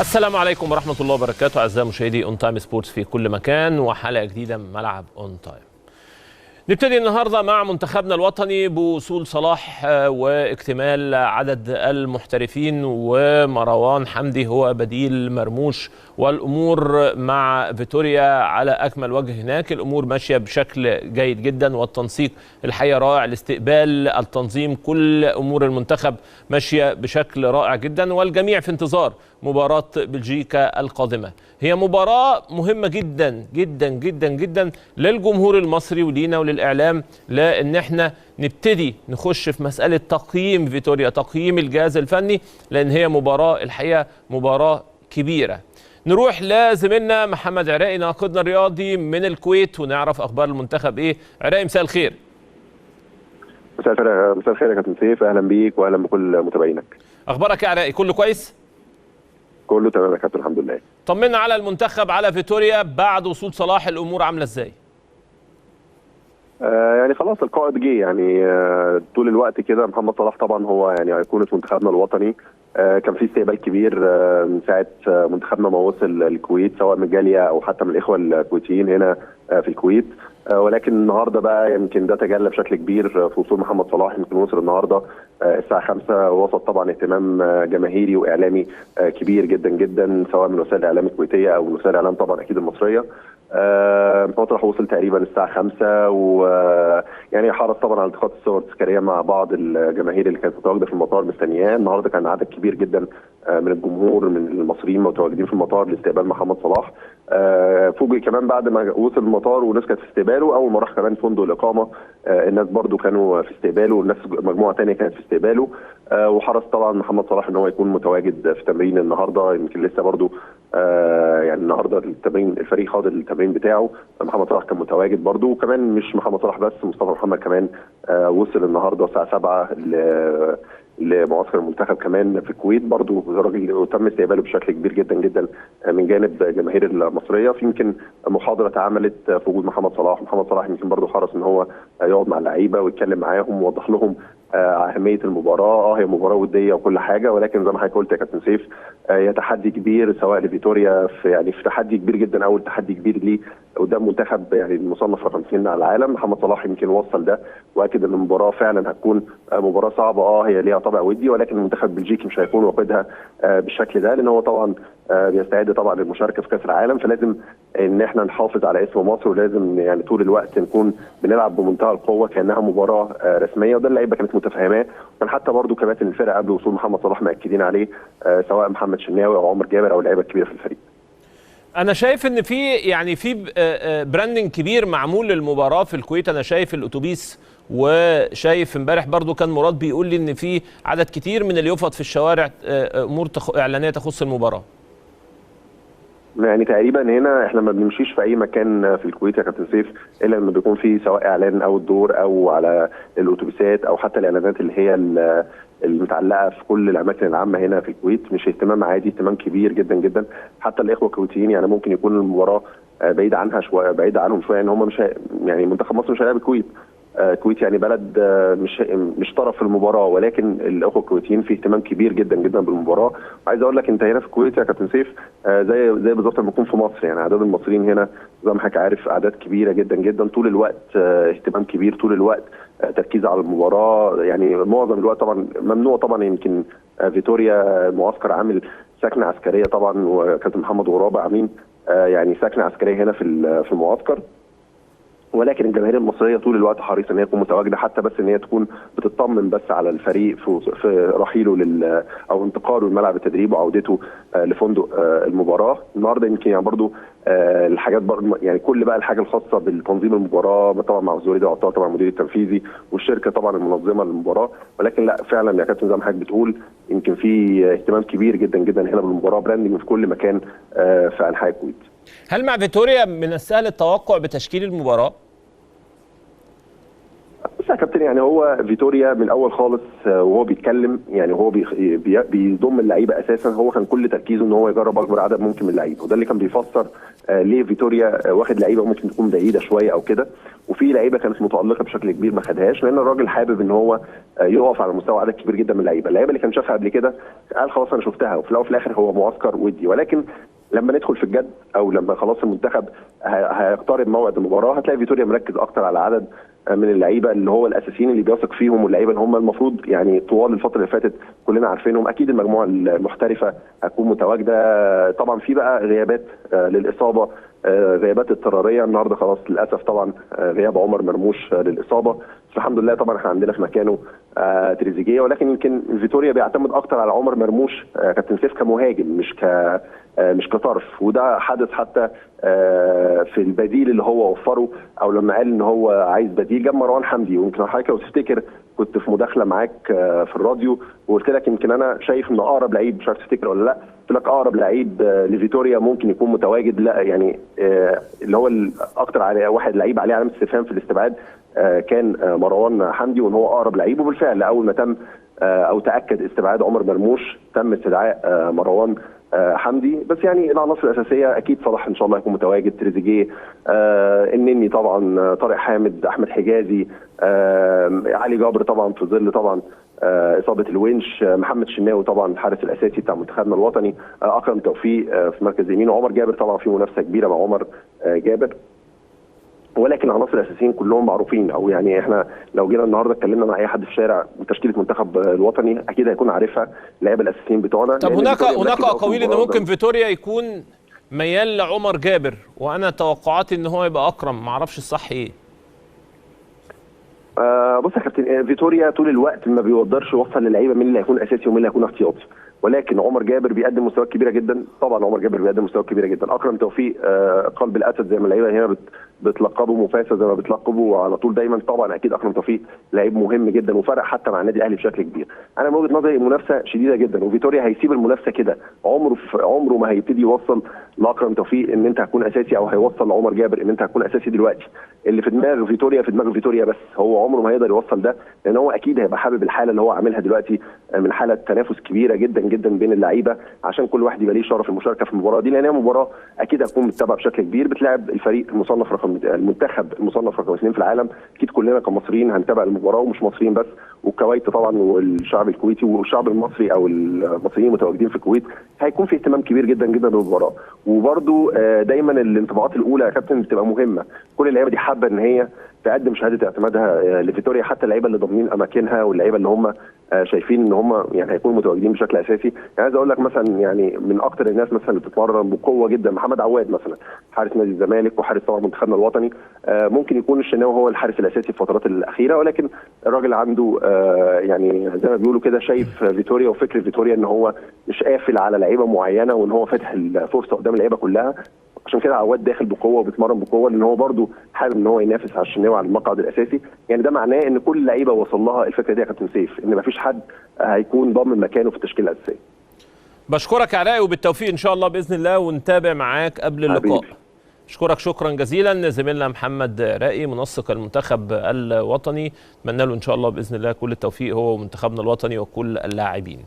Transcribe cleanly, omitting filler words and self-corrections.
السلام عليكم ورحمة الله وبركاته أعزائي مشاهدي اون تايم سبورتس في كل مكان وحلقة جديدة من ملعب اون تايم. نبتدي النهارده مع منتخبنا الوطني بوصول صلاح واكتمال عدد المحترفين ومروان حمدي هو بديل مرموش، والامور مع فيتوريا على اكمل وجه هناك. الامور ماشيه بشكل جيد جدا والتنسيق الحقيقه رائع، الاستقبال، التنظيم، كل امور المنتخب ماشيه بشكل رائع جدا، والجميع في انتظار مباراة بلجيكا القادمة. هي مباراة مهمة جدا جدا جدا جدا للجمهور المصري ولينا وللإعلام، لأن احنا نبتدي نخش في مسألة تقييم فيتوريا، تقييم الجهاز الفني، لأن هي مباراة الحقيقة مباراة كبيرة. نروح لزميلنا محمد عراقي ناقدنا الرياضي من الكويت ونعرف أخبار المنتخب إيه. عراقي مساء الخير. مساء الخير يا كابتن سيف، أهلا بيك وأهلا بكل متابعينك. أخبارك يا عراقي؟ كله كويس؟ كله تمام يا كابتن الحمد لله. طمنا على المنتخب، على فيتوريا بعد وصول صلاح، الامور عامله ازاي؟ يعني خلاص القائد جه، يعني طول الوقت كده محمد صلاح طبعا هو يعني ايقونه منتخبنا الوطني. كان في استقبال كبير من ساعه منتخبنا ما وصل الكويت، سواء من جاليه او حتى من الاخوه الكويتيين هنا في الكويت. ولكن النهارده بقى يمكن ده تجلى بشكل كبير في وصول محمد صلاح. يمكن وصل النهارده الساعه 5، وسط طبعا اهتمام جماهيري واعلامي كبير جدا جدا، سواء من وسائل الاعلام الكويتيه او من وسائل الاعلام طبعا اكيد المصريه. محمد صلاح وصل تقريبا الساعه 5، ويعني حرص طبعا على التقاط الصور التذكاريه مع بعض الجماهير اللي كانت متواجده في المطار مستنياه. النهارده كان عدد كبير جدا من الجمهور من المصريين متواجدين في المطار لاستقبال محمد صلاح. فوجئ كمان بعد ما وصل المطار والناس كانت في استقباله، اول ما راح كمان فندق الاقامه الناس برضو كانوا في استقباله، والناس مجموعه ثانيه كانت في استقباله. وحرص طبعا محمد صلاح ان هو يكون متواجد في تمرين النهارده. يمكن لسه برضو يعني النهارده التمرين الفريق خاض التمرين بتاعه، محمد صلاح كان متواجد برضو. وكمان مش محمد صلاح بس، مصطفى محمد كمان وصل النهارده الساعه 7 لمعسكر المنتخب كمان في الكويت. برضو الراجل تم استقباله بشكل كبير جدا جدا من جانب جماهير المصريه. في يمكن محاضره اتعملت في وجود محمد صلاح. محمد صلاح يمكن برضو حرص ان هو يقعد مع اللعيبه ويتكلم معاهم ووضح لهم اهميه المباراه. هي مباراه وديه وكل حاجه، ولكن زي ما حضرتك قلت يا كابتن سيف هي تحدي كبير سواء لفيتوريا، في تحدي كبير جدا، اول تحدي كبير ليه قدام منتخب يعني المصنف رقم 2 على العالم. محمد صلاح يمكن وصل ده واكد ان المباراه فعلا هتكون مباراه صعبه. هي ليها طابع ودي، ولكن المنتخب البلجيكي مش هيكون واخدها بالشكل ده، لان هو طبعا بيستعد طبعا للمشاركه في كاس العالم. فلازم ان احنا نحافظ على اسم مصر، ولازم يعني طول الوقت نكون بنلعب بمنتهى القوه كانها مباراه رسميه، وده اللعيبه كانت متفاهماه. وكان حتى برضو كباتن الفرقه قبل وصول محمد صلاح مأكدين عليه، سواء محمد شناوي او عمر جابر او اللعيبه الكبيره في الفريق. انا شايف ان في براندنج كبير معمول للمباراه في الكويت. انا شايف الاتوبيس، وشايف امبارح برضو كان مراد بيقول لي ان في عدد كتير من اللي يفض في الشوارع امور اعلانيه تخص المباراه. يعني تقريبا هنا احنا ما بنمشيش في اي مكان في الكويت يا كابتن سيف الا لما بيكون في سواء اعلان او الدور او على الاتوبيسات او حتى الاعلانات اللي هي المتعلقه في كل الاماكن العامه هنا في الكويت. مش اهتمام عادي، اهتمام كبير جدا جدا. حتى الاخوه الكويتيين يعني ممكن يكون المباراه بعيده عنها شويه، بعيده عنهم شويه، ان هم مش يعني منتخب مصر مش هيلاعب الكويت. الكويت يعني بلد مش طرف في المباراه، ولكن الاخوه الكويتيين في اهتمام كبير جدا جدا بالمباراه. وعايز اقول لك انت هنا في الكويت يا كابتن سيف زي بالظبط لما تكون في مصر. يعني اعداد المصريين هنا زي ما حضرتك عارف اعداد كبيره جدا جدا، طول الوقت اهتمام كبير، طول الوقت تركيز على المباراه. يعني معظم الوقت طبعا ممنوع طبعا. يمكن فيتوريا معسكر عامل سكنه عسكريه طبعا، وكابتن محمد غرابه عاملين يعني سكنه عسكريه هنا في المعسكر. ولكن الجماهير المصريه طول الوقت حريصه ان هي تكون متواجده، حتى بس ان هي تكون بتطمن بس على الفريق في رحيله او انتقاله لملعب التدريب وعودته لفندق المباراه. النهارده يمكن يعني برضو الحاجات برضو يعني كل بقى الحاجه الخاصه بالتنظيم المباراه طبعا مع زوريدا عطار طبعا المدير التنفيذي والشركه طبعا المنظمه للمباراه. ولكن لا فعلا يا كابتن زي ما حضرتك بتقول يمكن في اهتمام كبير جدا جدا هنا بالمباراه، براندنج في كل مكان في انحاء الكويت. هل مع فيتوريا من السهل التوقع بتشكيل المباراه؟ بص يا كابتن، يعني هو فيتوريا من الاول خالص وهو بيتكلم يعني هو بيضم اللعيبه اساسا. هو كان كل تركيزه ان هو يجرب اكبر عدد ممكن من اللعيبه، وده اللي كان بيفسر ليه فيتوريا واخد لعيبه ممكن تكون بعيده شويه او كده. وفي لعيبه كانت متالقه بشكل كبير ما خدهاش، لان الراجل حابب ان هو يقف على مستوى عدد كبير جدا من اللعيبه اللي كان شافها قبل كده قال خلاص انا شفتها، وفي الاول وفي الاخر هو معسكر ودي. ولكن لما ندخل في الجد او لما خلاص المنتخب هيقترب موعد المباراه، هتلاقي فيتوريا مركز اكتر على عدد من اللعيبه اللي هو الاساسيين اللي بيثق فيهم، واللعيبه اللي هم المفروض يعني طوال الفتره اللي فاتت كلنا عارفينهم. اكيد المجموعه المحترفه هتكون متواجده. طبعا في بقى غيابات للاصابه، غيابات اضطراريه. النهارده خلاص للاسف طبعا غياب عمر مرموش للاصابه، بس الحمد لله طبعا احنا عندنا في مكانه تريزيجيه. ولكن يمكن فيتوريا بيعتمد اكتر على عمر مرموش كابتن سيف كمهاجم مش كطرف، وده حدث حتى في البديل اللي هو وفره، او لما قال ان هو عايز بديل جاب مروان حمدي. ويمكن حضرتك لو تفتكر كنت في مداخله معاك في الراديو وقلت لك يمكن انا شايف ان اقرب لعيب، مش عارف تفتكر ولا لا، قلت لك اقرب لعيب لفيتوريا ممكن يكون متواجد، لا يعني اللي هو اكتر على واحد لعيب عليه علامه استفهام في الاستبعاد كان مروان حمدي، وان هو اقرب لعيب. وبالفعل اول ما تم او تاكد استبعاد عمر مرموش تم استدعاء مروان حمدي. بس يعني العناصر الاساسيه اكيد صلاح ان شاء الله هيكون متواجد، تريزيجيه، النني طبعا، طارق حامد، احمد حجازي، علي جابر طبعا في ظل طبعا اصابه الونش، محمد شناوي طبعا الحارس الاساسي بتاع منتخبنا الوطني، اكرم توفيق في مركز يمين، وعمر جابر طبعا في منافسه كبيره مع عمر جابر. ولكن العناصر الاساسيين كلهم معروفين، او يعني احنا لو جينا النهارده اتكلمنا مع اي حد في الشارع وتشكيله منتخب الوطني اكيد هيكون عارفها اللعيبه الاساسيين بتوعنا. طب هناك اقاويل ان ممكن فيتوريا يكون ميال لعمر جابر، وانا توقعاتي ان هو يبقى اكرم، ما اعرفش الصح ايه. بص يا كابتن، فيتوريا طول الوقت ما بيقدرش يوصل للعيبه مين اللي هيكون اساسي ومين اللي هيكون احتياطي، ولكن عمر جابر بيقدم مستويات كبيره جدا. طبعا عمر جابر بيقدم مستويات كبيره جدا. اكرم توفيق قلب الاسد زي ما اللعيبه هنا بتلقبه، مفاسه زي ما بتلقبه على طول دايما. طبعا اكيد اكرم توفيق لعيب مهم جدا وفرق حتى مع النادي الاهلي بشكل كبير. انا من وجهه نظري المنافسه شديده جدا، وفيتوريا هيسيب المنافسه كده، عمره ما هيبتدي يوصل لاكرم توفيق ان انت هتكون اساسي، او هيوصل لعمر جابر ان انت هتكون اساسي دلوقتي. اللي في دماغ فيتوريا في دماغ فيتوريا بس، هو عمره ما هيقدر يوصل ده، لان هو اكيد هيبقى حابب الحاله اللي هو عاملها دلوقتي من حاله تنافس كبيره جدا جدا بين اللعيبه، عشان كل واحد يبقى ليه شرف المشاركه في المباراه دي، لان هي مباراه اكيد هتكون متابعه بشكل كبير. بتلعب الفريق المصنف المنتخب المصنف رقم 2 في العالم. اكيد كلنا كمصريين هنتابع المباراه، ومش مصريين بس، والكويت طبعا والشعب الكويتي والشعب المصري او المصريين المتواجدين في الكويت هيكون في اهتمام كبير جدا جدا بالمباراه. وبرده دايما الانطباعات الاولى يا كابتن بتبقى مهمه. كل اللعيبه دي حابه ان هي تقدم شهاده اعتمادها لفيتوريا، حتى اللعيبه اللي ضامنين اماكنها واللعيبه اللي هم شايفين ان هم يعني هيكونوا متواجدين بشكل اساسي. يعني عايز اقول لك مثلا يعني من اكثر الناس مثلا اللي بتتمرن بقوه جدا محمد عواد مثلا، حارس نادي الزمالك وحارس طبعا منتخبنا الوطني. ممكن يكون الشناوي هو الحارس الاساسي في الفترات الاخيره، ولكن الراجل عنده يعني زي ما بيقولوا كده شايف فيتوريا وفكر فيتوريا ان هو مش قافل على لعيبه معينه، وان هو فاتح الفرصه قدام اللعيبه كلها. عشان كده عواد داخل بقوه وبيتمرن بقوه، لان هو برده حابب ان هو ينافس على الشناوي على المقعد الاساسي. يعني ده معناه ان كل لعيبه وصل لها الفكره دي يا كابتن سيف، ان مفيش حد هيكون ضامن مكانه في التشكيله الاساسيه. بشكرك يا علاء، وبالتوفيق ان شاء الله باذن الله، ونتابع معاك قبل اللقاء. اشكرك شكرا جزيلا زميلنا محمد رائي منسق المنتخب الوطني، اتمنى له ان شاء الله باذن الله كل التوفيق هو ومنتخبنا الوطني وكل اللاعبين.